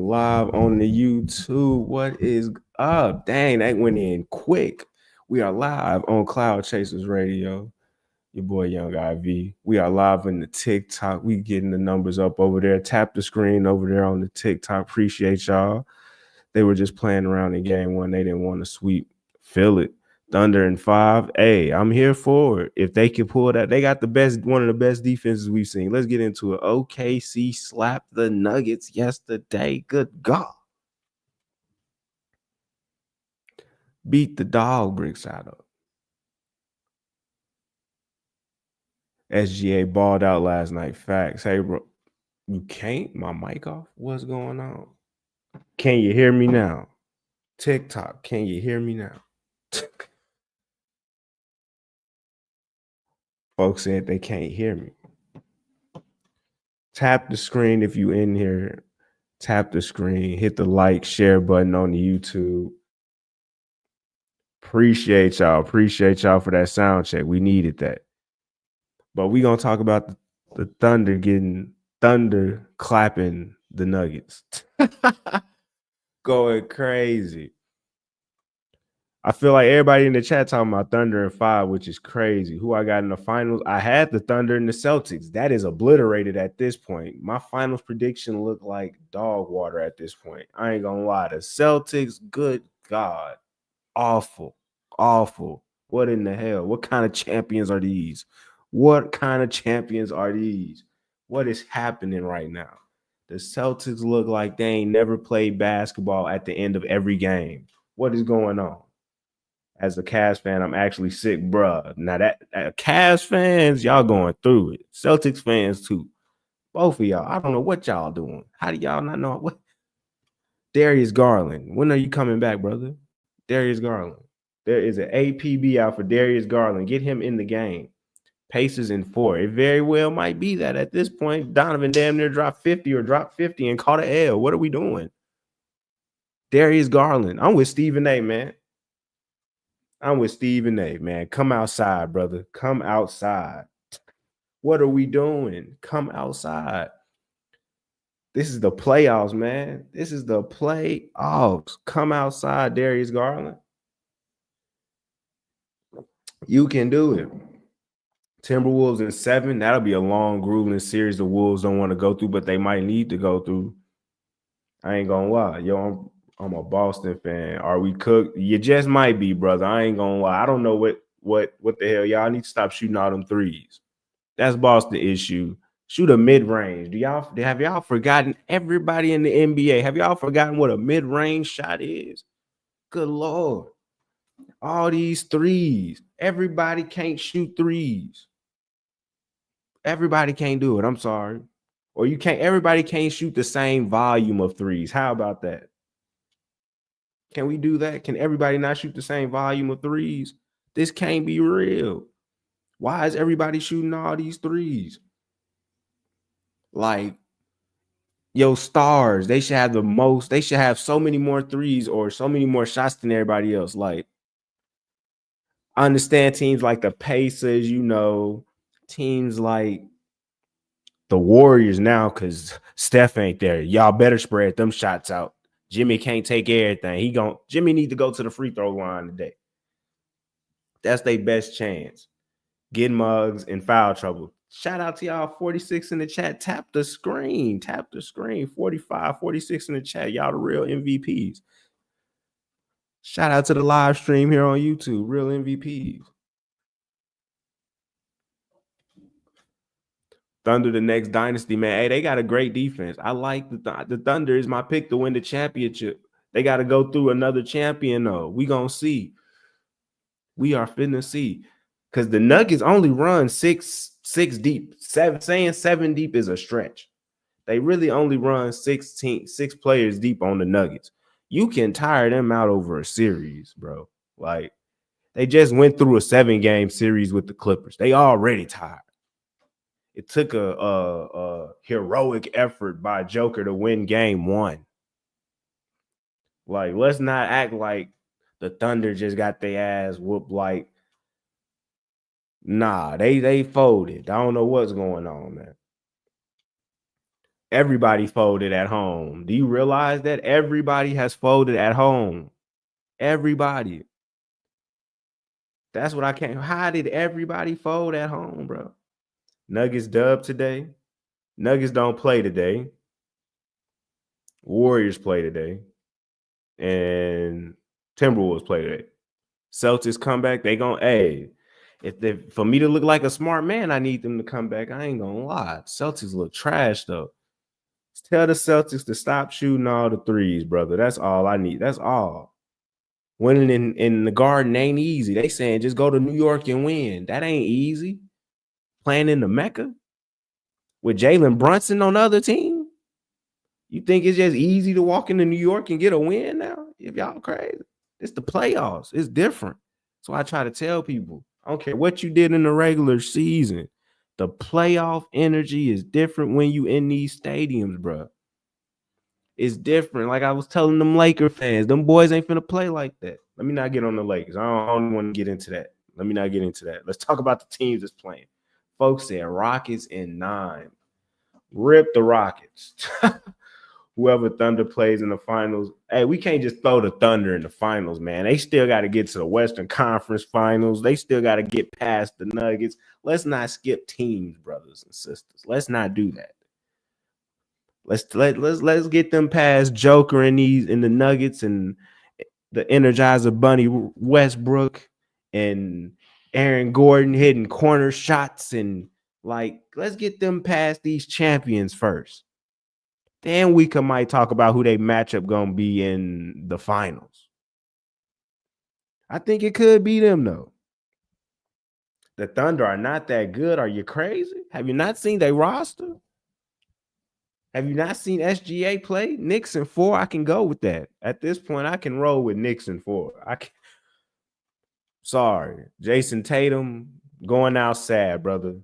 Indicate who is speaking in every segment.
Speaker 1: live on the YouTube. What is up? Dang, that went in quick. We are live on Cloud Chasers Radio. Your boy Young IV. We are live on the TikTok. We getting the numbers up over there. Tap the screen over there on the TikTok. Appreciate y'all. They were just playing around in game one. They didn't want to sweep. Feel it. Thunder in 5. Hey, I'm here for it. If they can pull that, they got one of the best defenses we've seen. Let's get into it. OKC slapped the Nuggets yesterday. Good God. Beat the dog bricks out of. SGA balled out last night. Facts. Hey, bro, you can't? My mic off? What's going on? Can you hear me now? TikTok, can you hear me now? Folks said they can't hear me. Tap the screen if you in here. Tap the screen. Hit the like, share button on the YouTube. Appreciate y'all. Appreciate y'all for that sound check. We needed that. But we gonna talk about the Thunder clapping the Nuggets. Going crazy. I feel like everybody in the chat talking about Thunder in 5, which is crazy. Who I got in the finals? I had the Thunder and the Celtics. That is obliterated at this point. My finals prediction looked like dog water at this point. I ain't gonna lie. The Celtics, good God. Awful. Awful. What in the hell? What kind of champions are these? What kind of champions are these? What is happening right now? The Celtics look like they ain't never played basketball at the end of every game. What is going on? As a Cavs fan, I'm actually sick, bruh. Now that Cavs fans, y'all going through it. Celtics fans too. Both of y'all. I don't know what y'all doing. How do y'all not know what? Darius Garland. When are you coming back, brother? Darius Garland. There is an APB out for Darius Garland. Get him in the game. Pacers in 4. It very well might be that at this point, Donovan damn near dropped 50 or dropped 50 and caught an L. What are we doing? Darius Garland. I'm with Stephen A, man. I'm with Stephen A, man. Come outside, brother. Come outside. What are we doing? Come outside. This is the playoffs, man. This is the playoffs. Come outside, Darius Garland. You can do it. Timberwolves in 7. That'll be a long, grueling series the Wolves don't want to go through, but they might need to go through. I ain't gonna lie. Yo, I'm a Boston fan. Are we cooked? You just might be, brother. I ain't gonna lie. I don't know what the hell. Y'all need to stop shooting all them threes. That's Boston issue. Shoot a mid-range. Have y'all forgotten everybody in the NBA? Have y'all forgotten what a mid-range shot is? Good Lord. All these threes. Everybody can't shoot threes. Everybody can't do it. I'm sorry. Or everybody can't shoot the same volume of threes. How about that? Can we do that? Can everybody not shoot the same volume of threes? This can't be real. Why is everybody shooting all these threes? Like, yo, stars, they should have so many more threes or so many more shots than everybody else. Like, I understand teams like the Pacers, teams like the Warriors now, because Steph ain't there. Y'all better spread them shots out. Jimmy can't take everything. Jimmy need to go to the free throw line today. That's their best chance. Get mugs in foul trouble. Shout out to y'all 46 in the chat. Tap the screen. 45, 46 in the chat. Y'all the real MVPs. Shout out to the live stream here on YouTube. Real MVPs. Thunder, the next dynasty, man. Hey, they got a great defense. I like the Thunder is my pick to win the championship. They got to go through another champion, though. We going to see. We are finna see. Because the Nuggets only run six deep. Saying 7 deep is a stretch. They really only run 6 players deep on the Nuggets. You can tire them out over a series, bro. Like, they just went through a 7-game series with the Clippers. They already tired. It took a heroic effort by Joker to win game 1. Like, let's not act like the Thunder just got their ass whooped. Like, nah, they folded. I don't know what's going on, man. Everybody folded at home. Do you realize that everybody has folded at home? Everybody. That's what I can't. How did everybody fold at home, bro? Nuggets dub today. Nuggets don't play today. Warriors play today. And Timberwolves play today. Celtics come back. They gon' if they, for me to look like a smart man, I need them to come back. I ain't gonna lie. Celtics look trash though. Tell the Celtics to stop shooting all the threes, brother. That's all I need. That's all. Winning in the Garden ain't easy. They saying just go to New York and win. That ain't easy. Playing in the Mecca with Jalen Brunson on the other team. You think it's just easy to walk into New York and get a win now? If y'all crazy. It's the playoffs. It's different. So I try to tell people, I don't care what you did in the regular season. The playoff energy is different when you in these stadiums, bro. It's different. Like I was telling them Laker fans, them boys ain't finna play like that. Let me not get on the Lakers. I don't want to get into that. Let me not get into that. Let's talk about the teams that's playing. Folks said Rockets in 9. Rip the Rockets. Whoever Thunder plays in the finals. Hey, we can't just throw the Thunder in the finals, man. They still got to get to the Western Conference Finals. They still got to get past the Nuggets. Let's not skip teams, brothers and sisters. Let's not do that. Let's get them past Joker in the Nuggets and the Energizer Bunny Westbrook and Aaron Gordon hitting corner shots and let's get them past these champions first. Then we might talk about who they matchup gonna be in the finals. I think it could be them though. The Thunder are not that good. Are you crazy? Have you not seen their roster? Have you not seen SGA play? Knicks in 4, I can go with that. At this point, I can roll with Knicks in 4. Sorry. Jason Tatum going out sad, brother.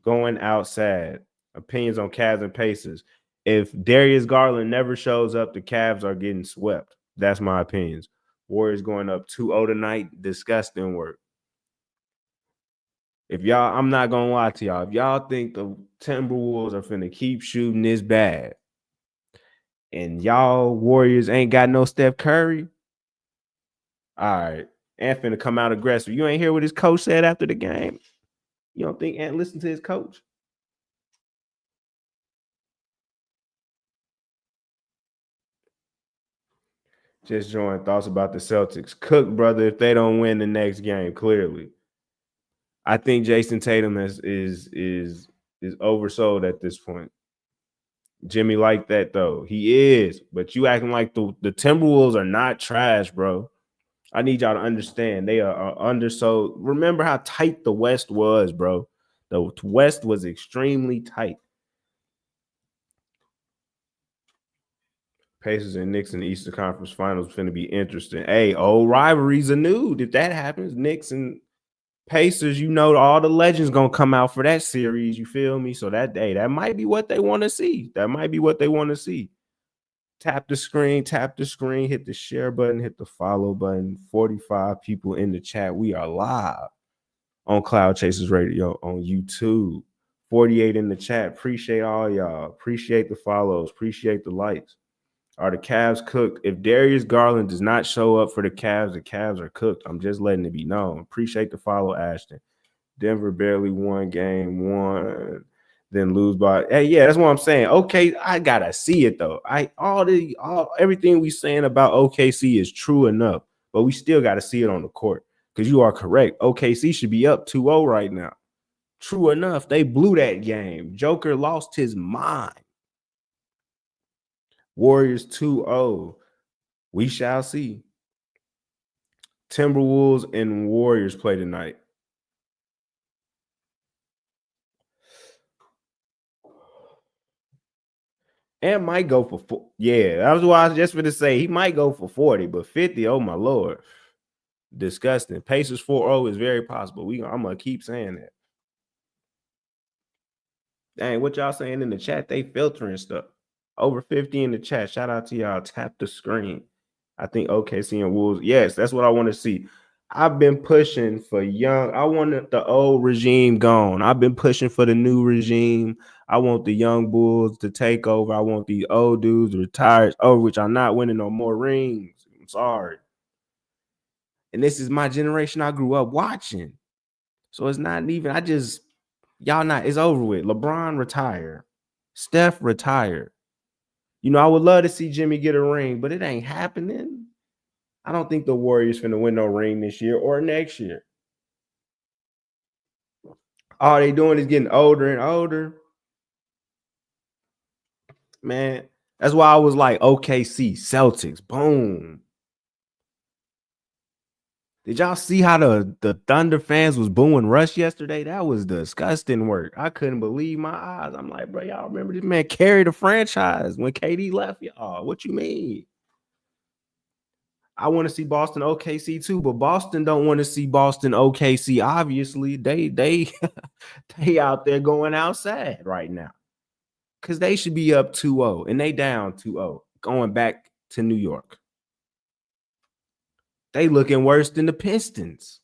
Speaker 1: Going out sad. Opinions on Cavs and Pacers. If Darius Garland never shows up, the Cavs are getting swept. That's my opinions. Warriors going up 2-0 tonight. Disgusting work. If y'all, I'm not going to lie to y'all. If y'all think the Timberwolves are finna keep shooting this bad and y'all Warriors ain't got no Steph Curry, all right, Ant finna come out aggressive. You ain't hear what his coach said after the game? You don't think Ant listened to his coach? Just join thoughts about the Celtics. Cook, brother, if they don't win the next game, clearly. I think Jason Tatum is oversold at this point. Jimmy like that though. He is, but you acting like the Timberwolves are not trash, bro. I need y'all to understand they are undersold. Remember how tight the West was, bro. The West was extremely tight. Pacers and Knicks in the Eastern Conference Finals finna be interesting. Hey, old rivalries renewed. If that happens, Knicks and Pacers, you know, all the legends gonna come out for that series. You feel me? So that day, that might be what they want to see. That might be what they want to see. Tap the screen, hit the share button, hit the follow button. 45 people in the chat. We are live on Cloud Chasers Radio on YouTube. 48 in the chat. Appreciate all y'all. Appreciate the follows. Appreciate the likes. Are the Cavs cooked? If Darius Garland does not show up for the Cavs are cooked. I'm just letting it be known. Appreciate the follow, Ashton. Denver barely won game 1, then lose by. Hey, yeah, that's what I'm saying. Okay, I gotta see it though. Everything we saying about OKC is true enough, but we still gotta see it on the court. Because you are correct. OKC should be up 2-0 right now. True enough, they blew that game. Joker lost his mind. Warriors 2-0. We shall see. Timberwolves and Warriors play tonight. And might go for 4. Yeah, that was what I was just going to say. He might go for 40, but 50, oh my Lord. Disgusting. Pacers 4-0 is very possible. I'm going to keep saying that. Dang, what y'all saying in the chat? They filtering stuff. Over 50 in the chat. Shout out to y'all. Tap the screen. I think OKC and Wolves. Yes, that's what I want to see. I've been pushing for young. I wanted the old regime gone. I've been pushing for the new regime. I want the young bulls to take over. I want these old dudes retired. Oh, which are not winning no more rings. I'm sorry. And this is my generation I grew up watching. So it's not even, y'all not, it's over with. LeBron retired. Steph retired. You know, I would love to see Jimmy get a ring, but it ain't happening. I don't think the Warriors finna win no ring this year or next year. All they doing is getting older and older. Man, that's why I was like OKC, Celtics, boom. Did y'all see how the Thunder fans was booing Russ yesterday? That was disgusting work. I couldn't believe my eyes. I'm like, bro, y'all remember this man carried the franchise when KD left y'all? What you mean? I want to see Boston OKC too, but Boston don't want to see Boston OKC. Obviously, they they out there going outside right now because they should be up 2-0 and they down 2-0 going back to New York. They looking worse than the Pistons.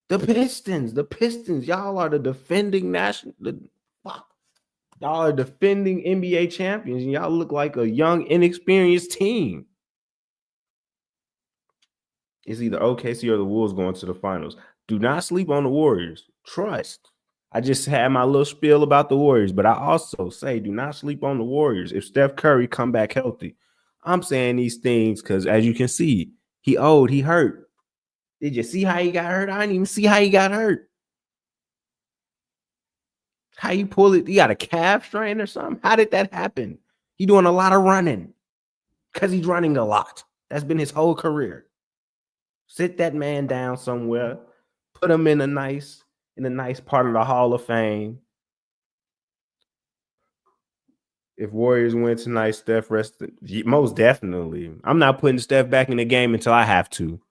Speaker 1: The Pistons. Y'all are the defending y'all are defending NBA champions, and y'all look like a young, inexperienced team. It's either OKC or the Wolves going to the finals. Do not sleep on the Warriors. Trust. I just had my little spiel about the Warriors, but I also say do not sleep on the Warriors. If Steph Curry come back healthy, I'm saying these things because as you can see, he old, he hurt. Did you see how he got hurt? I didn't even see how he got hurt. How you pull it? You got a calf strain or something? How did that happen? He doing a lot of running because he's running a lot. That's been his whole career. Sit that man down somewhere. Put him in a nice part of the Hall of Fame. If Warriors win tonight, Steph rested. Most definitely. I'm not putting Steph back in the game until I have to.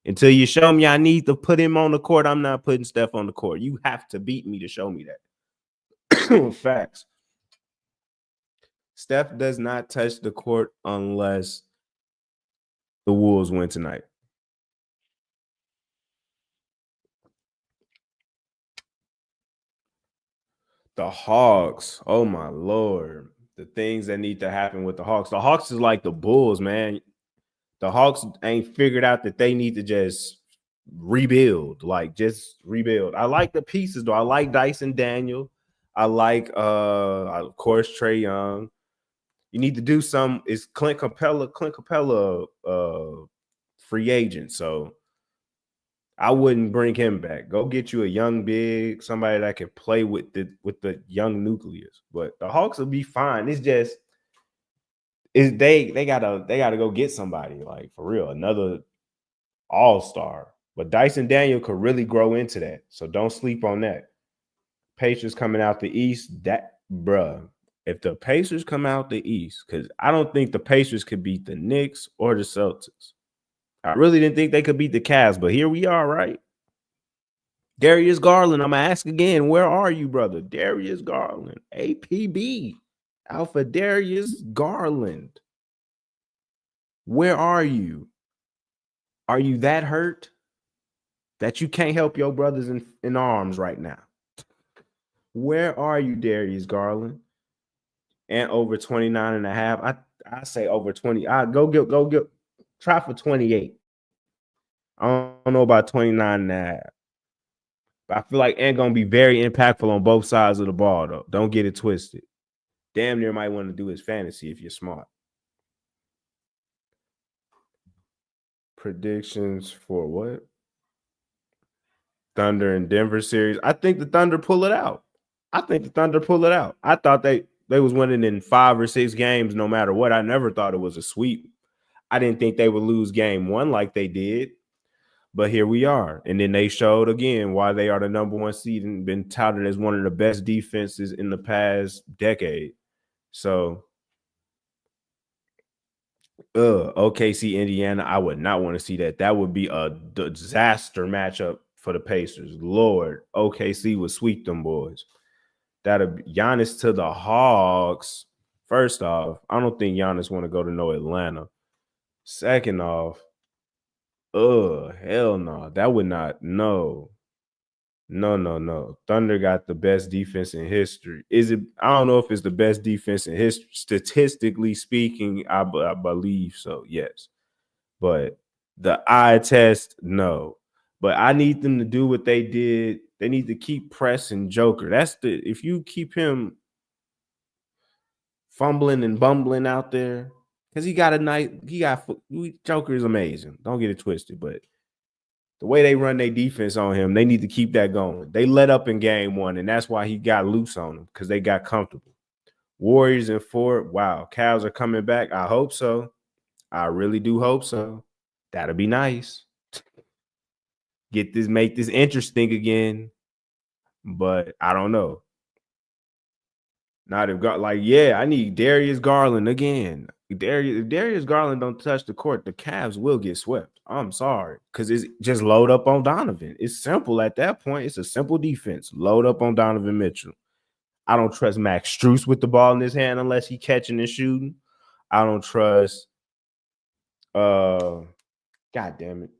Speaker 1: Until you show me I need to put him on the court, I'm not putting Steph on the court. You have to beat me to show me that. Facts. Steph does not touch the court unless the Wolves win tonight. The Hawks. Oh my Lord. The things that need to happen with the Hawks. The Hawks is like the Bulls, man. The Hawks ain't figured out that they need to just rebuild. Like just rebuild. I like the pieces though. I like Dyson Daniel. I like of course Trae Young. You need to do some. Is Clint Capella free agent. So I wouldn't bring him back. Go get you a young big, somebody that can play with the young nucleus. But the Hawks will be fine. It's just they gotta go get somebody like for real, another all-star. But Dyson Daniel could really grow into that. So don't sleep on that. Pacers coming out the East, that bruh. If the Pacers come out the East, because I don't think the Pacers could beat the Knicks or the Celtics. I really didn't think they could beat the Cavs, but here we are, right? Darius Garland, I'm gonna ask again, where are you, brother? Darius Garland, APB, Alpha Darius Garland. Where are you? Are you that hurt that you can't help your brothers in arms right now? Where are you, Darius Garland? And over 29 and a half. I say over 20. I go get try for 28. I don't know about 29 and a half. But I feel like Ant gonna be very impactful on both sides of the ball, though. Don't get it twisted. Damn near might want to do his fantasy if you're smart. Predictions for what? Thunder and Denver series. I think the Thunder pull it out. I thought they was winning in 5 or 6 games no matter what. I never thought it was a sweep. I didn't think they would lose game 1 like they did. But here we are. And then they showed again why they are the number 1 seed and been touted as one of the best defenses in the past decade. So OKC, Indiana, I would not want to see that. That would be a disaster matchup for the Pacers. Lord, OKC would sweep them boys. That'll be Giannis to the Hawks. First off, I don't think Giannis want to go to no Atlanta. Second off, Oh, hell no. That would not. No. No, no, no. Thunder got the best defense in history. Is it? I don't know if it's the best defense in history. Statistically speaking, I believe so. Yes, but the eye test, no. But I need them to do what they did. They need to keep pressing Joker. That's the if you keep him fumbling and bumbling out there, because Joker is amazing. Don't get it twisted, but the way they run their defense on him, they need to keep that going. They let up in game one, and that's why he got loose on them because they got comfortable. Warriors in 4, wow. Cavs are coming back. I hope so. I really do hope so. That'll be nice. Make this interesting again. But I don't know. Not if I need Darius Garland again. If Darius Garland don't touch the court, the Cavs will get swept. I'm sorry. Because it's just load up on Donovan. It's simple at that point. It's a simple defense. Load up on Donovan Mitchell. I don't trust Max Strus with the ball in his hand unless he catching and shooting. I don't trust God damn it.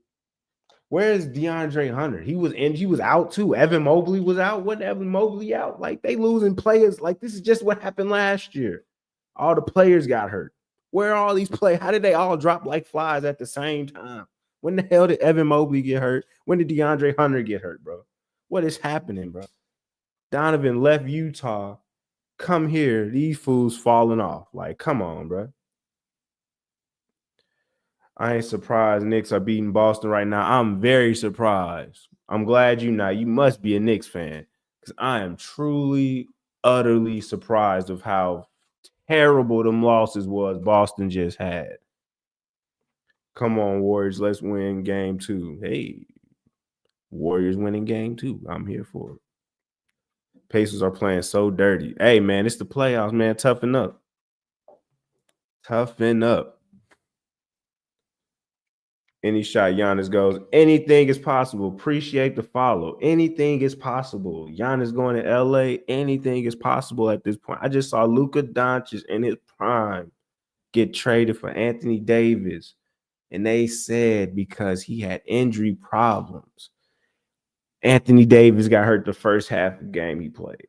Speaker 1: Where's DeAndre Hunter? He was out too. Evan Mobley was out. Wasn't Evan Mobley out? Like they losing players. Like this is just what happened last year. All the players got hurt. Where are all these players? How did they all drop like flies at the same time? When the hell did Evan Mobley get hurt? When did DeAndre Hunter get hurt, bro? What is happening, bro? Donovan left Utah. Come here. These fools falling off. Like, come on, bro. I ain't surprised Knicks are beating Boston right now. I'm very surprised. I'm glad you not. You must be a Knicks fan because I am truly, utterly surprised of how terrible them losses was Boston just had. Come on, Warriors. Let's win game 2. Hey, Warriors winning game 2. I'm here for it. Pacers are playing so dirty. Hey, man, it's the playoffs, man. Toughen up. Toughen up. Any shot Giannis goes, anything is possible. Appreciate the follow. Anything is possible. Giannis going to LA, anything is possible at this point. I just saw Luka Doncic in his prime get traded for Anthony Davis. And they said because he had injury problems. Anthony Davis got hurt the first half of the game he played.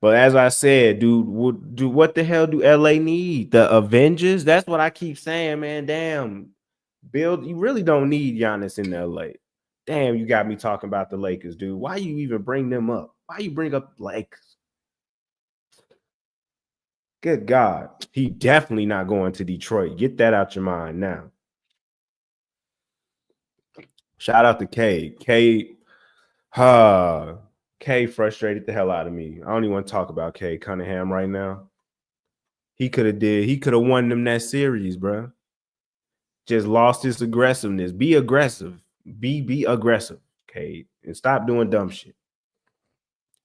Speaker 1: But as I said, dude, what the hell do LA need? The Avengers? That's what I keep saying, man. Damn. You really don't need Giannis in LA. Damn, you got me talking about the Lakers, dude. Why you even bring them up? Why you bring up the Lakers? Good God. He definitely not going to Detroit. Get that out your mind now. Shout out to K. K frustrated the hell out of me. I don't even want to talk about K Cunningham right now. He could have won them that series, bro. Just lost his aggressiveness. Be aggressive. Be aggressive, okay? And stop doing dumb shit.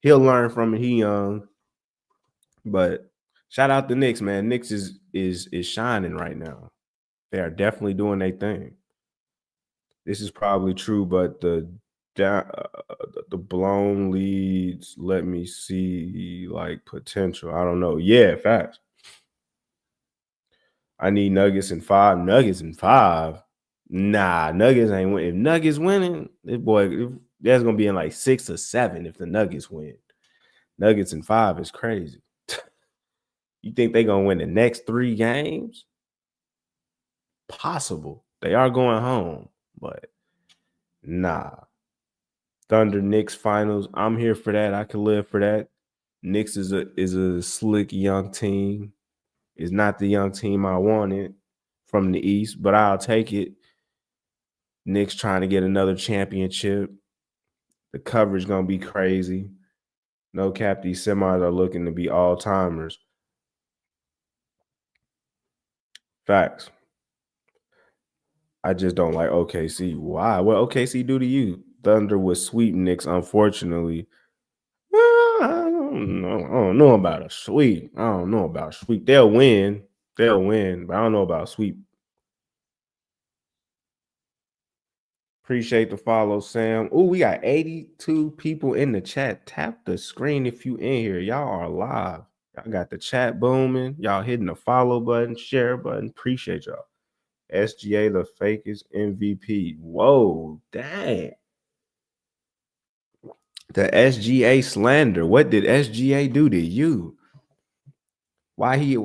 Speaker 1: He'll learn from it. He young. But shout out the Knicks, man. Knicks is shining right now. They are definitely doing their thing. This is probably true, but the blown leads let me see like potential. I don't know. Yeah, facts. I need Nuggets in 5. Nuggets in 5. Nah, Nuggets ain't winning. If Nuggets winning, there's gonna be in like 6 or 7 if the Nuggets win. Nuggets in 5 is crazy. You think they're gonna win the next 3 games? Possible. They are going home, but nah. Thunder Knicks finals. I'm here for that. I can live for that. Knicks is a slick young team. It's not the young team I wanted from the East, but I'll take it. Knicks trying to get another championship. The coverage gonna be crazy. No cap, these semis are looking to be all-timers. Facts. I just don't like OKC. Why? What OKC do to you? Thunder was sweep Knicks, unfortunately. I don't know about a sweep. I don't know about a sweep. They'll win, but I don't know about a sweep. Appreciate the follow, Sam. Oh, we got 82 people in the chat. Tap the screen if you in here. Y'all are live. Y'all got the chat booming. Y'all hitting the follow button, share button. Appreciate y'all. SGA the fakest MVP. Whoa, dang. The SGA slander. What did SGA do to you? Why he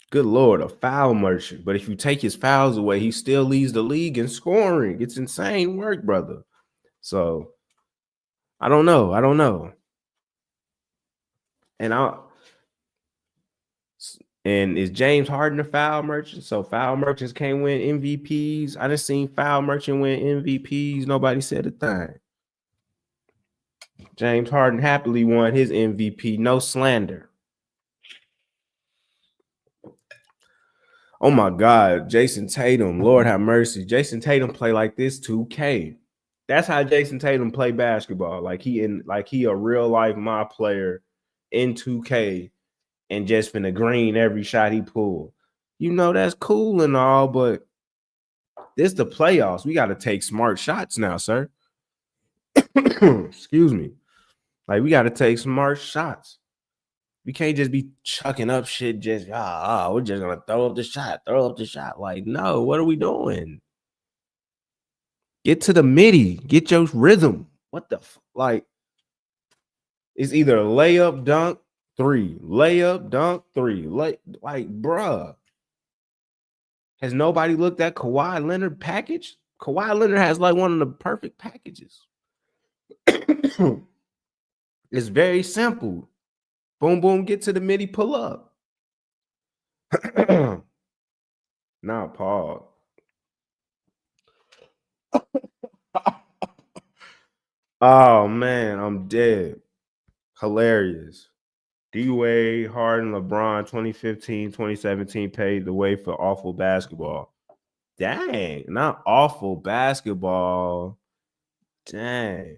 Speaker 1: good Lord, a foul merchant. But if you take his fouls away, he still leads the league in scoring. It's insane work, brother. So I don't know. And is James Harden a foul merchant? So foul merchants can't win MVPs. I done seen foul merchant win MVPs. Nobody said a thing. James Harden happily won his MVP. No slander. Oh my God, Jason Tatum, Lord have mercy. Jason Tatum play like this 2K. That's how Jason Tatum play basketball. Like he a real life my player in 2K and just finna green every shot he pulled. You know that's cool and all, but this the playoffs. We got to take smart shots now, sir. Excuse me. Like we got to take smart shots. We can't just be chucking up shit. Just we're just gonna throw up the shot. Like, no, what are we doing? Get to the midi. Get your rhythm. What the like? It's either layup, dunk, three. Layup, dunk, three. Like, bruh. Has nobody looked at Kawhi Leonard package? Kawhi Leonard has like one of the perfect packages. It's very simple. Boom, boom, get to the midi, pull up. Now, Paul. Oh, man, I'm dead. Hilarious. D-Wade, Harden, LeBron, 2015, 2017 paved the way for awful basketball. Dang, not awful basketball. Dang.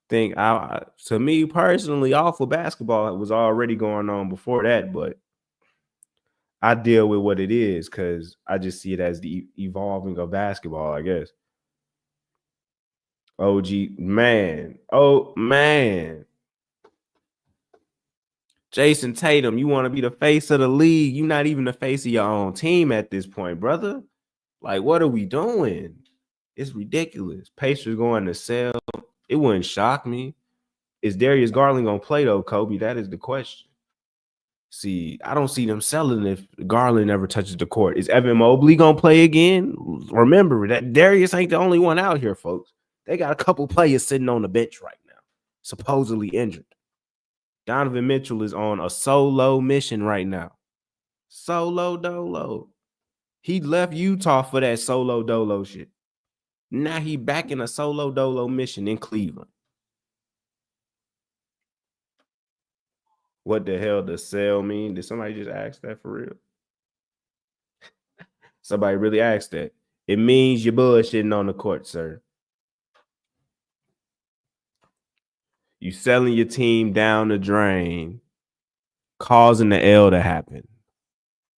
Speaker 1: To me personally, awful basketball was already going on before that, but I deal with what it is because I just see it as the evolving of basketball, I guess. OG, man. Oh, man. Jason Tatum, you want to be the face of the league. You're not even the face of your own team at this point, brother. Like, what are we doing? It's ridiculous. Pacers going to sell. It wouldn't shock me. Is Darius Garland going to play, though, Kobe? That is the question. See, I don't see them selling if Garland never touches the court. Is Evan Mobley going to play again? Remember that Darius ain't the only one out here, folks. They got a couple players sitting on the bench right now, supposedly injured. Donovan Mitchell is on a solo mission right now. Solo dolo. He left Utah for that solo dolo shit. Now he back in a solo dolo mission in Cleveland. What the hell does sell mean? Did somebody just ask that for real? Somebody really asked that. It means you're bullshitting on the court, sir. You selling your team down the drain, causing the L to happen.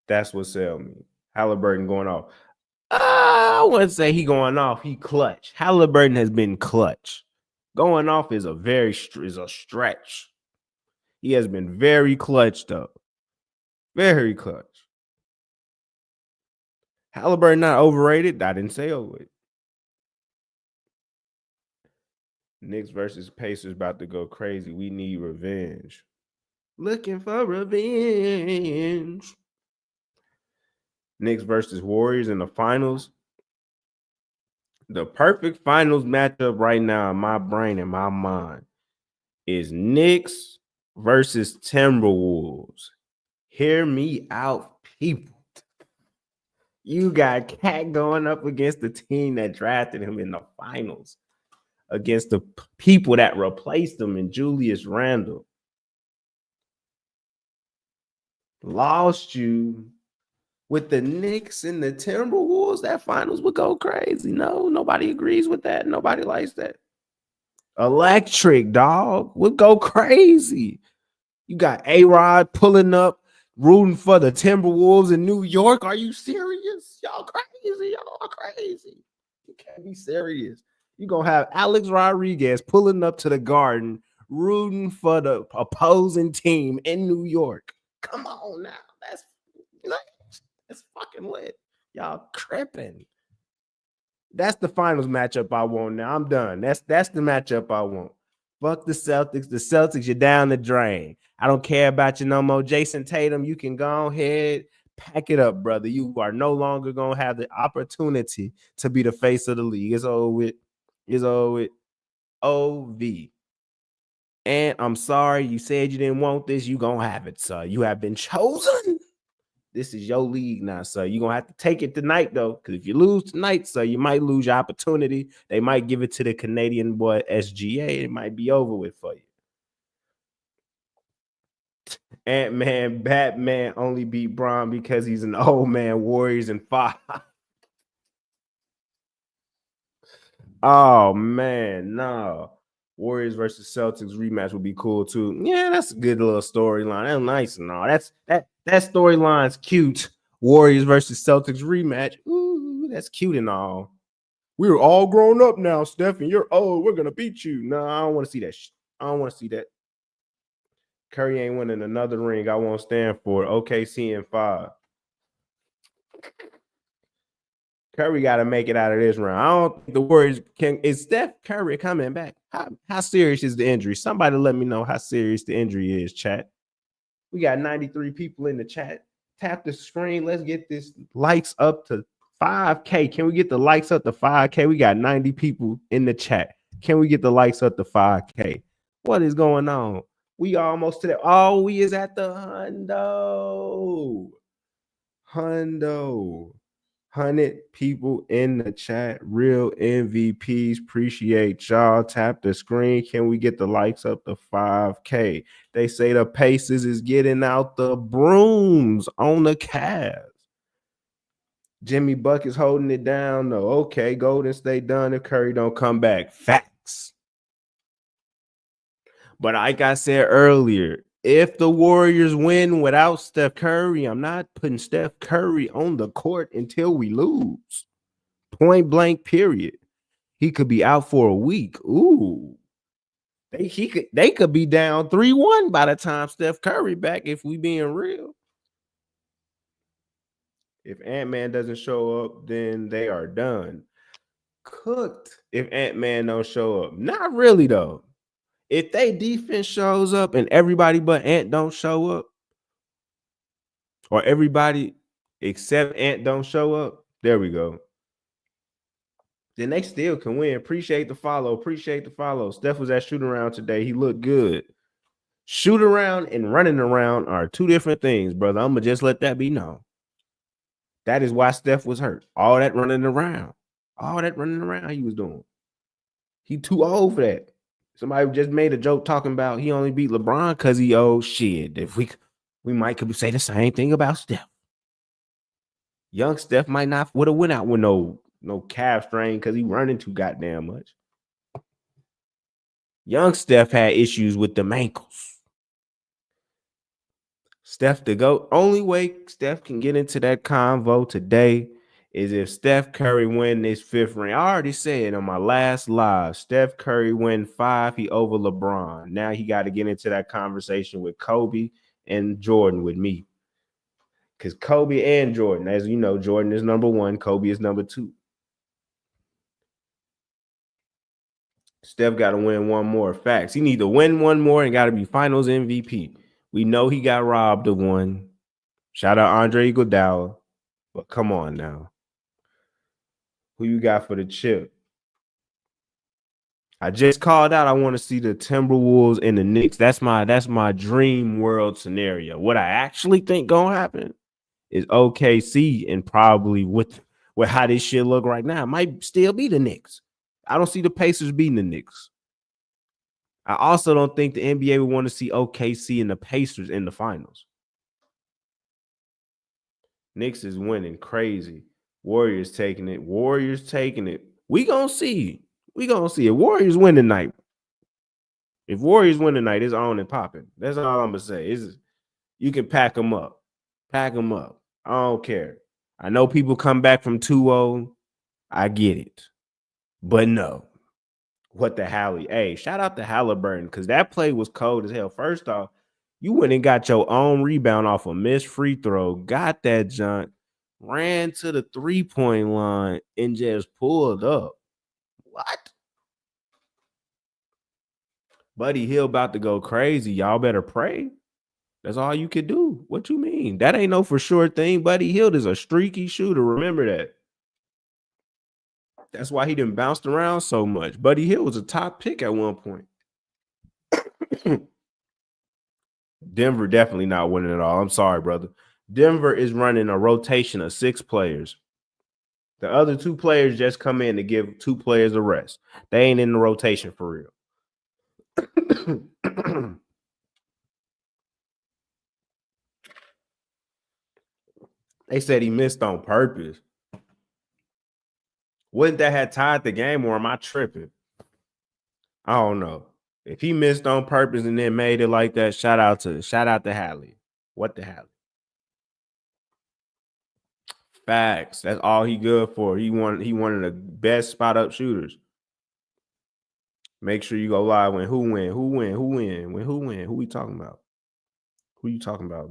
Speaker 1: That's what sell means. Halliburton going off. I wouldn't say he going off. He clutch. Halliburton has been clutch. Going off is a stretch. He has been very clutch, though. Very clutch. Halliburton not overrated. I didn't say overrated. Knicks versus Pacers about to go crazy. We need revenge. Looking for revenge. Knicks versus Warriors in the finals. The perfect finals matchup right now in my brain and my mind is Knicks versus Timberwolves. Hear me out, people. You got Cat going up against the team that drafted him in the finals, against the people that replaced him in Julius Randle. Lost you with the Knicks and the Timberwolves. That finals would go crazy. No, nobody agrees with that. Nobody likes that. Electric, dog. Would go crazy. You got A-Rod pulling up, rooting for the Timberwolves in New York. Are you serious? Y'all crazy. Y'all crazy. You can't be serious. You're going to have Alex Rodriguez pulling up to the Garden, rooting for the opposing team in New York. Come on now. That's fucking lit. Y'all tripping. That's the finals matchup I want now. I'm done. That's the matchup I want. Fuck the Celtics. The Celtics, you're down the drain. I don't care about you no more. Jason Tatum, you can go ahead, pack it up, brother. You are no longer going to have the opportunity to be the face of the league. It's over with. It's over with. OV. And I'm sorry, you said you didn't want this. You going to have it, sir. You have been chosen. This is your league now, sir. You're going to have to take it tonight, though, because if you lose tonight, sir, you might lose your opportunity. They might give it to the Canadian boy SGA. It might be over with for you. Ant-Man, Batman only beat Bron because he's an old man. Warriors in 5. Oh, man, no. Warriors versus Celtics rematch would be cool, too. Yeah, that's a good little storyline. That's nice and all. That storyline's cute. Warriors versus Celtics rematch. Ooh, that's cute and all. We're all grown up now, Stephen. You're old. We're going to beat you. No, I don't want to see that. I don't want to see that. Curry ain't winning another ring. I won't stand for it. OKC in 5. Curry got to make it out of this round. I don't think the Warriors can. Is Steph Curry coming back? How serious is the injury? Somebody let me know how serious the injury is, chat. We got 93 people in the chat. Tap the screen. Let's get this likes up to 5K. Can we get the likes up to 5K? We got 90 people in the chat. Can we get the likes up to 5K? What is going on? We almost to that. Oh, we is at the hundo. 100 people in the chat. Real MVPs. Appreciate y'all. Tap the screen. Can we get the likes up to 5K? They say the Pacers is getting out the brooms on the Cavs. Jimmy Bucket's holding it down, though. Okay, Golden State done if Curry don't come back. Facts. But like I said earlier, if the Warriors win without Steph Curry, I'm not putting Steph Curry on the court until we lose. Point blank, period. He could be out for a week. Ooh. They could be down 3-1 by the time Steph Curry back, if we being real. If Ant-Man doesn't show up, then they are done. Cooked if Ant-Man don't show up. Not really, though. If they defense shows up and everybody but Ant don't show up, or everybody except Ant don't show up, there we go. Then they still can win. Appreciate the follow. Appreciate the follow. Steph was at shoot around today. He looked good. Shoot around and running around are two different things, brother. I'm going to just let that be known. That is why Steph was hurt. All that running around he was doing. He too old for that. Somebody just made a joke talking about he only beat LeBron because he old. Shit. If we might could say the same thing about Steph. Young Steph might not would have went out with no calf strain because he running too goddamn much. Young Steph had issues with them ankles. Steph to go. Only way Steph can get into that convo today is if Steph Curry win this 5th ring. I already said on my last live, Steph Curry win 5, he over LeBron. Now he got to get into that conversation with Kobe and Jordan with me. Because Kobe and Jordan, as you know, Jordan is number 1, Kobe is number 2. Steph got to win one more. Facts. He need to win one more and got to be finals MVP. We know he got robbed of one. Shout out Andre Iguodala. But come on now. Who you got for the chip? I just called out. I want to see the Timberwolves and the Knicks. That's my dream world scenario. What I actually think gonna happen is OKC, and probably with how this shit look right now, it might still be the Knicks. I don't see the Pacers beating the Knicks. I also don't think the NBA would want to see OKC and the Pacers in the finals. Knicks is winning crazy. Warriors taking it. We gonna see. If Warriors win tonight. It's on and popping. That's all I'm gonna say. You can pack them up. I don't care. I know people come back from 2-0. I get it. But no. What the Hallie? Hey, shout out to Halliburton because that play was cold as hell. First off, you went and got your own rebound off a missed free throw, got that junk, ran to the 3-point line, and just pulled up. What? Buddy Hill about to go crazy. Y'all better pray. That's all you could do. What you mean? That ain't no for sure thing. Buddy Hield is a streaky shooter. Remember that. That's why he didn't bounce around so much. Buddy Hield was a top pick at one point. Denver definitely not winning at all. I'm sorry, brother. Denver is running a rotation of 6 players. The other 2 players just come in to give 2 players a rest. They ain't in the rotation for real. They said he missed on purpose. Wouldn't that have tied the game, or am I tripping? I don't know. If he missed on purpose and then made it like that, shout out to Hallie. What the hell? Facts. That's all he good for. He one of the best spot up shooters. Make sure you go live when who win. Who we talking about? Who you talking about?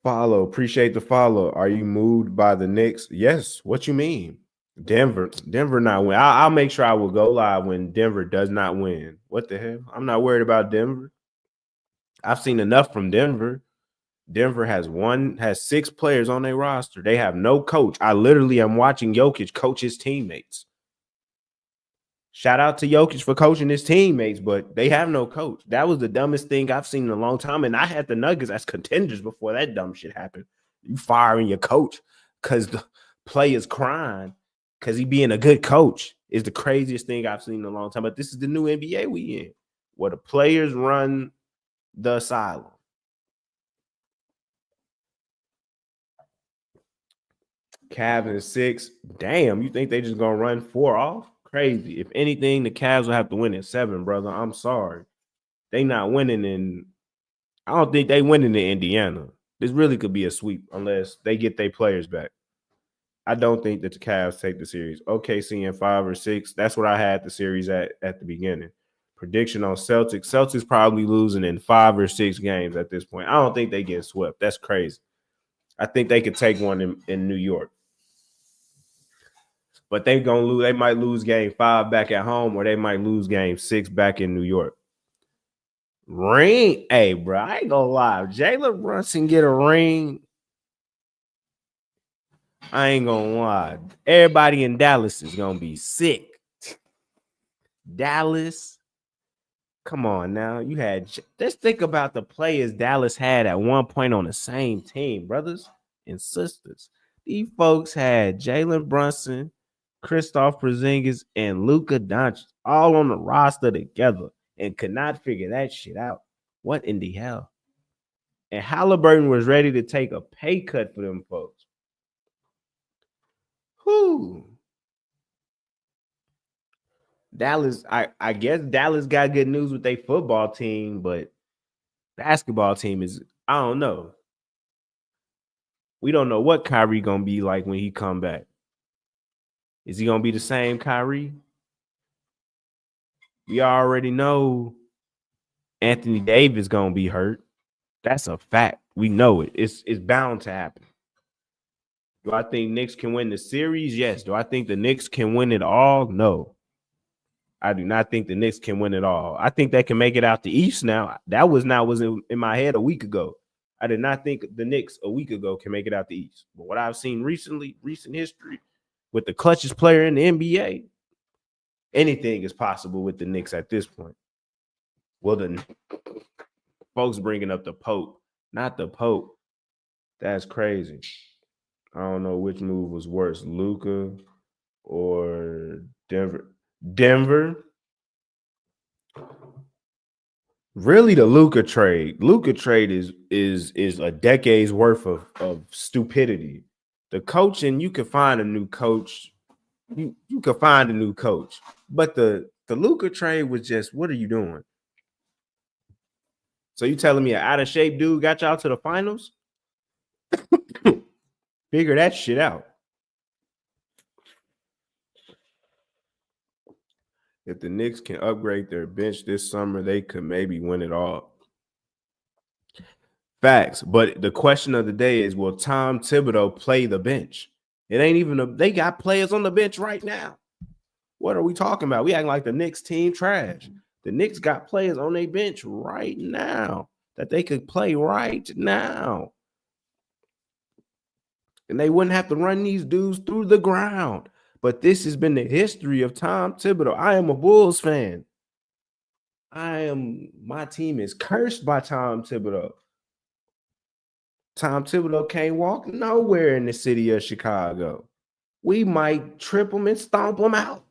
Speaker 1: Follow. Appreciate the follow. Are you moved by the Knicks? Yes. What you mean? Denver not win. I'll make sure I will go live when Denver does not win. What the hell? I'm not worried about Denver. I've seen enough from Denver. Denver has 6 players on their roster. They have no coach. I literally am watching Jokic coach his teammates. Shout out to Jokic for coaching his teammates, but they have no coach. That was the dumbest thing I've seen in a long time. And I had the Nuggets as contenders before that dumb shit happened. You firing your coach because the player's crying because he being a good coach is the craziest thing I've seen in a long time. But this is the new NBA we in, where the players run the asylum. Cavs in 6. Damn, you think they just gonna run 4 off? Crazy. If anything, the Cavs will have to win in 7, brother. I'm sorry. They not winning in. I don't think they winning in Indiana. This really could be a sweep unless they get their players back. I don't think that the Cavs take the series. OKC in 5 or 6. That's what I had the series at the beginning. Prediction on Celtics. Celtics probably losing in 5 or 6 games at this point. I don't think they get swept. That's crazy. I think they could take one in New York. But they gonna lose. They might lose game 5 back at home, or they might lose game 6 back in New York. Ring, hey, bro, I ain't gonna lie. Jalen Brunson get a ring. I ain't gonna lie. Everybody in Dallas is gonna be sick. Dallas, come on now. You had. Let's think about the players Dallas had at one point on the same team, brothers and sisters. These folks had Jalen Brunson, Kristaps Porzingis, and Luka Doncic all on the roster together and could not figure that shit out. What in the hell? And Halliburton was ready to take a pay cut for them folks. Who? Dallas, I guess Dallas got good news with their football team, but basketball team is, I don't know. We don't know what Kyrie gonna be like when he come back. Is he gonna be the same Kyrie? We already know Anthony Davis gonna be hurt. That's a fact. We know it. It's bound to happen. Do I think Knicks can win the series? Yes. Do I think the Knicks can win it all? No. I do not think the Knicks can win it all. I think they can make it out the East now. That was in my head a week ago. I did not think the Knicks a week ago can make it out the East. But what I've seen recently, recent history, with the clutchest player in the NBA, anything is possible with the Knicks at this point. Well, the folks bringing up the Pope, not the Pope. That's crazy. I don't know which move was worse, Luka or Denver. Really, the Luka trade. Luka trade is a decade's worth of stupidity. The coaching, you can find a new coach. You could find a new coach. But the Luka trade was just, what are you doing? So you telling me an out of shape dude got y'all to the finals? Figure that shit out. If the Knicks can upgrade their bench this summer, they could maybe win it all. Facts. But the question of the day is, will Tom Thibodeau play the bench? It ain't even they got players on the bench right now. What are we talking about? We acting like the Knicks team trash. The Knicks got players on their bench right now that they could play right now. And they wouldn't have to run these dudes through the ground. But this has been the history of Tom Thibodeau. I am a Bulls fan. My team is cursed by Tom Thibodeau. Tom Thibodeau can't walk nowhere in the city of Chicago. We might trip him and stomp him out.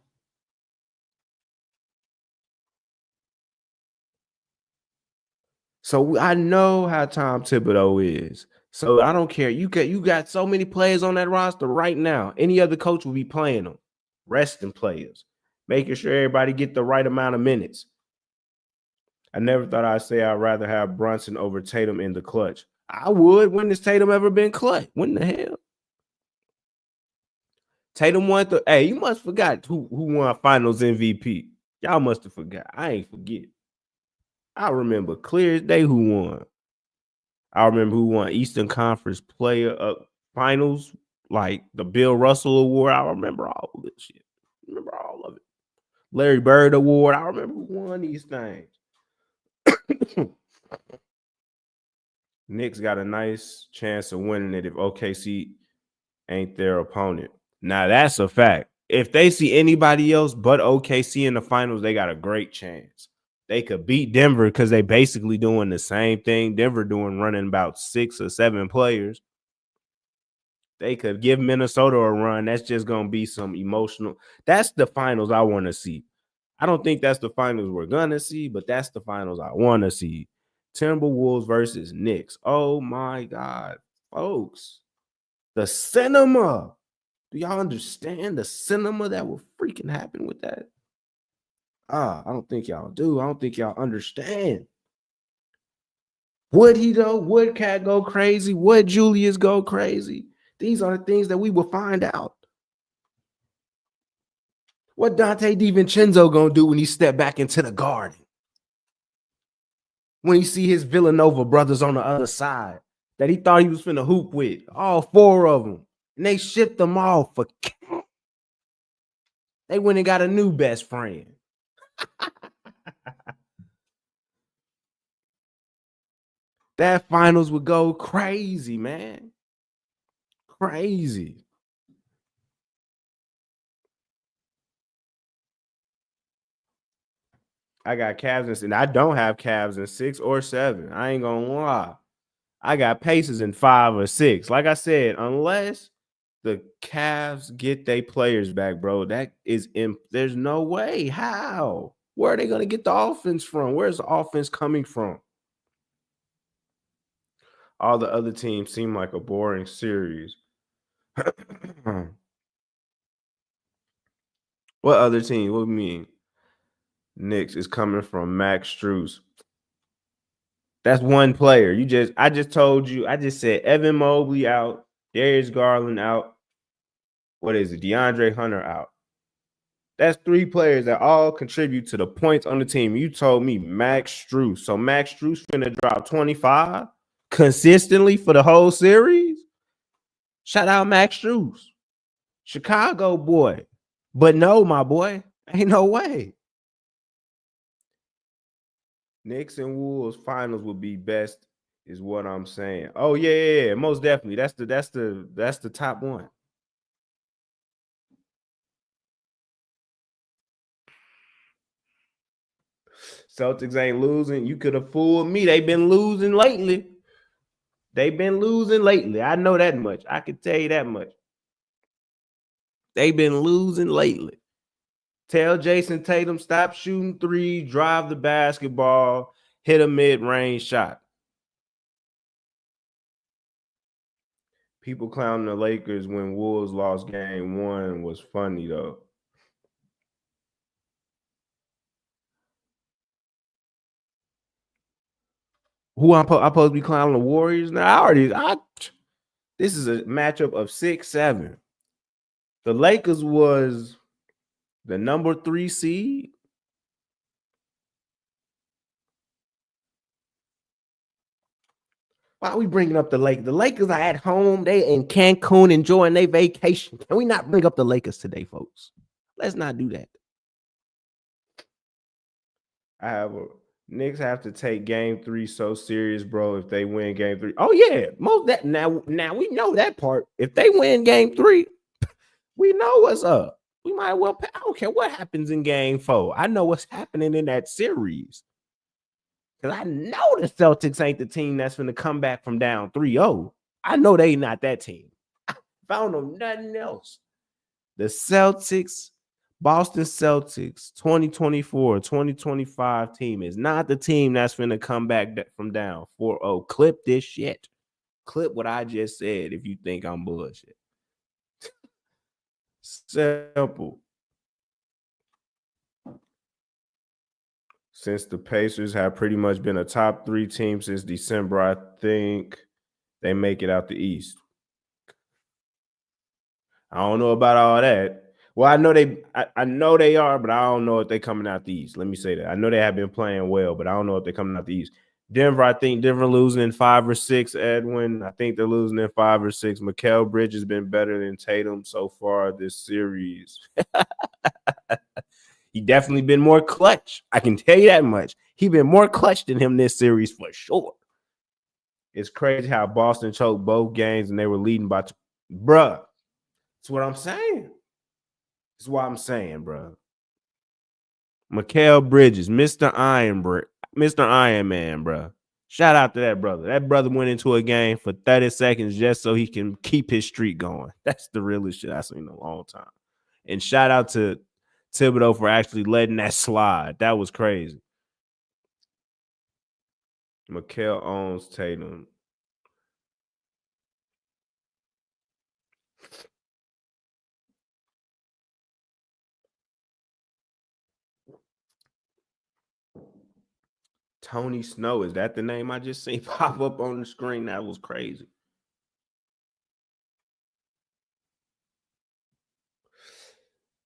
Speaker 1: So I know how Tom Thibodeau is. So I don't care. You got so many players on that roster right now. Any other coach will be playing them, resting players, making sure everybody get the right amount of minutes. I never thought I'd say I'd rather have Brunson over Tatum in the clutch. I would. When has Tatum ever been clutch? When the hell? Tatum won the. Hey, you must forgot who won Finals MVP. Y'all must have forgot. I ain't forget. I remember clear as day who won. I remember who won Eastern Conference Player Finals, like the Bill Russell Award. I remember all of this shit. I remember all of it. Larry Bird Award. I remember who won these things. Knicks got a nice chance of winning it if OKC ain't their opponent. Now that's a fact. If they see anybody else but OKC in the finals, they got a great chance. They could beat Denver because they basically doing the same thing Denver doing, running about 6 or 7 players. They could give Minnesota a run. That's just going to be some emotional. That's the finals I want to see. I don't think that's the finals we're going to see, but that's the finals I want to see. Timberwolves versus Knicks. Oh, my God, folks. The cinema. Do y'all understand the cinema that will freaking happen with that? I don't think y'all do. I don't think y'all understand. Would he though? Would Cat go crazy? Would Julius go crazy? These are the things that we will find out. What Dante DiVincenzo gonna do when he step back into the Garden? When he see his Villanova brothers on the other side that he thought he was finna hoop with, all 4 of them, and they shipped them off for. They went and got a new best friend. That finals would go crazy, man. Crazy. I got Cavs and I don't have Cavs in 6 or 7. I ain't gonna lie. I got Pacers in 5 or 6. Like I said, unless the Cavs get their players back, bro, there's no way. How? Where are they gonna get the offense from? Where's the offense coming from? All the other teams seem like a boring series. What other team? What do you mean? Knicks is coming from Max Strus. That's one player. I just told you. I just said Evan Mobley out, Darius Garland out. What is it? DeAndre Hunter out. That's 3 players that all contribute to the points on the team. You told me Max Strus. So Max Strus finna drop 25 consistently for the whole series. Shout out Max Strus. Chicago boy. But no, my boy. Ain't no way. Knicks and Wolves finals would be best, is what I'm saying. Oh yeah, most definitely. That's the top one. Celtics ain't losing. You could have fooled me. They've been losing lately. I know that much. I can tell you that much. They've been losing lately. Tell Jason Tatum, stop shooting 3, drive the basketball, hit a mid-range shot. People clowning the Lakers when Wolves lost game 1 was funny, though. Who I'm supposed to be clowning the Warriors now? This is a matchup of 6-7. The Lakers was the number 3 seed. Why are we bringing up the Lakers? The Lakers are at home. They in Cancun enjoying their vacation. Can we not bring up the Lakers today, folks? Let's not do that. I have a Knicks have to take game 3 so serious, bro. If they win game 3. Oh, yeah. Most that now we know that part. If they win game 3, we know what's up. We might well I don't care what happens in game 4. I know what's happening in that series. Because I know the Celtics ain't the team that's going to come back from down 3-0. I know they not that team. I found them nothing else. The Celtics, Boston Celtics 2024-2025 team is not the team that's going to come back from down 4-0. Clip this shit. Clip what I just said if you think I'm bullshit. Simple. Since the Pacers have pretty much been a top 3 team since December, I think they make it out the East. I don't know about all that. Well, I know they are, but I don't know if they're coming out the East. Let me say that. I know they have been playing well, but I don't know if they're coming out the East. Denver, I think Denver losing in 5 or 6, Edwin. I think they're losing in 5 or 6. Mikal Bridges has been better than Tatum so far this series. He definitely been more clutch. I can tell you that much. He been more clutch than him this series for sure. It's crazy how Boston choked both games and they were leading by bruh. That's what I'm saying. That's what I'm saying, bro. Mikal Bridges, Mr. Iron Man, bro. Shout out to that brother. That brother went into a game for 30 seconds just so he can keep his streak going. That's the realest shit I've seen in a long time. And shout out to Thibodeau for actually letting that slide. That was crazy. Mikal owns Tatum. Tony Snow, is that the name I just seen pop up on the screen? That was crazy.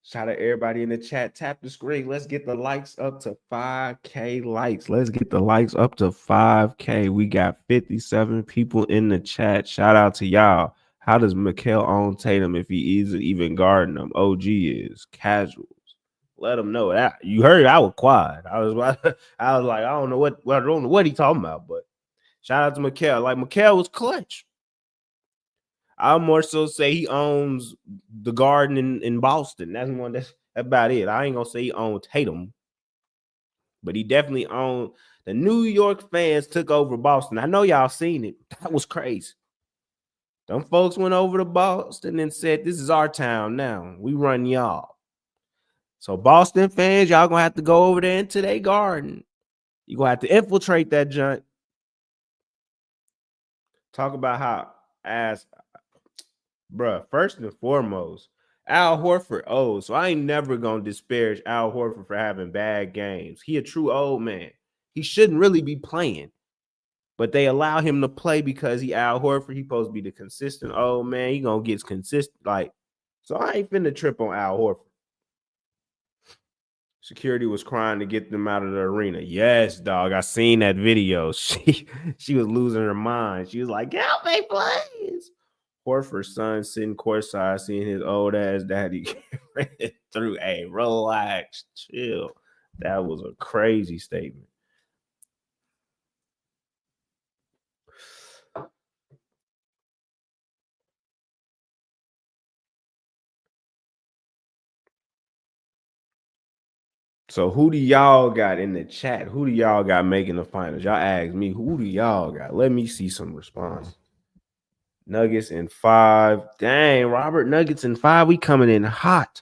Speaker 1: Shout out everybody in the chat. Tap the screen. Let's get the likes up to 5K likes. Let's get the likes up to 5K. We got 57 people in the chat. Shout out to y'all. How does Mikal own Tatum if he isn't even guarding them? OG is casuals. Let them know that. You heard I was quiet. I was like, I don't know what he talking about, but shout out to Mikal. Like Mikal was clutch. I'll more so say he owns the Garden in Boston. That's about it. I ain't gonna say he owns Tatum, but he definitely owned the New York fans took over Boston. I know y'all seen it. That was crazy. Them folks went over to Boston and said, "This is our town now. We run y'all." So Boston fans, y'all gonna have to go over there into their garden. You gonna have to infiltrate that joint. Talk about how bruh, first and foremost, Al Horford so I ain't never gonna disparage Al Horford for having bad games. He a true old man. He shouldn't really be playing, but they allow him to play because he Al Horford. He supposed to be the consistent old man. He gonna get consistent. So I ain't finna trip on Al Horford. Security was crying to get them out of the arena. Yes, dog. I seen that video. She was losing her mind. She was like, "Help me, please." Horford's son sitting courtside, seeing his old ass daddy through. Hey, relax, chill. That was a crazy statement. So who do y'all got in the chat? Who do y'all got making the finals? Y'all ask me, who do y'all got? Let me see some response. Nuggets in 5. Dang, Robert, Nuggets in 5. We coming in hot.